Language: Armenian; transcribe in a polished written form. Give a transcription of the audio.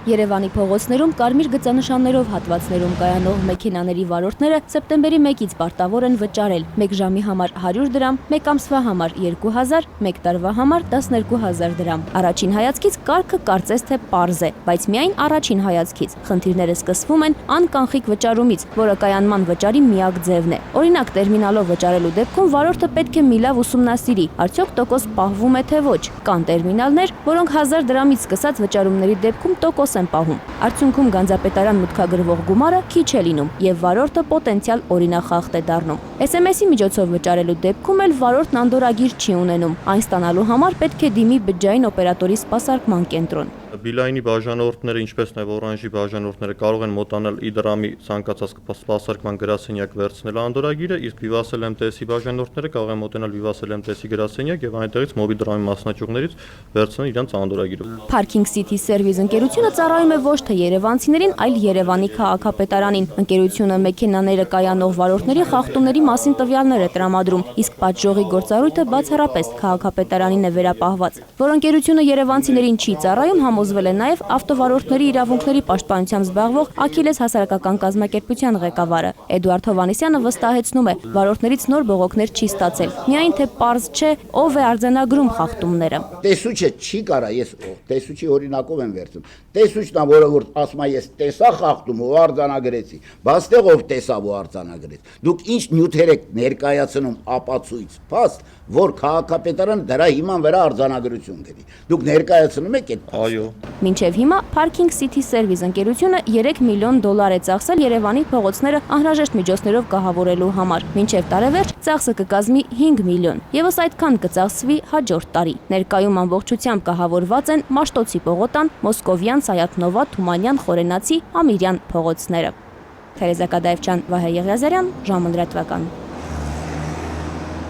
Երևանի փողոցներում կարմիր գծանշաններով հատվածներում կայանող մեքենաների վարորդները սեպտեմբերի 1-ից պարտավոր են վճարել 1 ժամի համար 100 դրամ, 1 ամսվա համար 2000, 1 տարվա համար 12000 դրամ։ Առաջին հայացքից կարգը կարծես թե պարզ է, բայց միայն առաջին հայացքից։ Խնդիրները սկսվում են անկանխիկ վճարումից, որը կայանման վճարի միակ ձևն է։ Օրինակ, տերմինալով վճարելու դեպքում վարորդը պետք է մի լավ ուսումնասիրի, արդյոք տոկոս պահվում է թե ոչ։ Կան տերմինալներ, որոնք 1000 դրամից սկսած վճարումների դեպքում տոկոս են պահում։ Արդյունքում գանձապետարան մուտքագրվող գումարը քիչ է լինում եւ վարորդը պոտենցիալ օրինախախտ է դառնում։ SMS-ի միջոցով վճարելու դեպքում էլ վարորդն անդորագիր չի ունենում։ Այն ստանալու համար պետք է դիմի բջջային օպերատորի սպասարկման կենտրոն։ Բիլայնի բաժանորդները, ինչպես նաև օրանժի բաժանորդները կարող են մոտանալ իդրամի ցանկացած սպասարկման գրասենյակ վերցնել անդորագիրը, իսկ Vivatel MTS-ի բաժանորդները կարող են մոտենալ Vivatel MTS-ի գրասենյակ եւ այնտեղից MobiDrami մասնաճյուղներից վերցնել իրենց անդորագիրը։ Parking City Service ընկերությունը ծառայում է ոչ թե երևանցիներին, այլ Երևանի քաղաքապետարանին։ Ընկերությունը մեքենաները կայանող վարորդների խախտումների մասին տվյալներ է տրամադրում, իսկ պատժողի գործառույթը բացառապես քաղաքապետարանին է վերապահված։ Որ ընկերությունը երևանցիներին չի ծառայում, համոզվել է նաև ավտովարորդների իրավունքների պաշտպանությամբ զբաղվող Աքիլես հասարակական կազմակերպության ղեկավարը։ Էդուարդ Հովհաննիսյանը վստահեցնում է, վարորդներից նոր բողոքներ չի ստացել։ Միայն թե պարզ չէ, ով է արձանագրում խախտումները։ Տեսուչը չի կարա, ես տեսուչի օրինակով եմ վերցնում։ Տեսուչն է, որը որ ասում է, ես տեսա խախտում ու արձանագրեցի, բայց տեղ ով տեսավ ու արձանագրեց։ Դուք ինչ նյութեր եք ներկայացնում ապացույց, փաստ, որ քաղաքապետարան դրա հիման վրա արձանագրություն կրի։ Դուք ներկայացնում եք այդ։ Այո։ Մինչև հիմա Parking City Service ընկերությունը $3 միլիոն է ծախսել Երևանի փողոցները անհրաժեշտ միջոցներով կահավորելու համար։ Մինչև տարեվերջ ծախսը կկազմի 5 միլիոն։ Եվս այդքան կծախսվի հաջորդ տարի։ Ներկայում ամբողջությամբ կահավորված են Մաշտոցի պողոտան, Մոսկովյան, Սայաթնովա, Թումանյան, Խորենացի, Ամիրյան փողոցները։ Թերեզա Կադաևչյան, Վահե Եղիազարյան, ժամը լրատվական։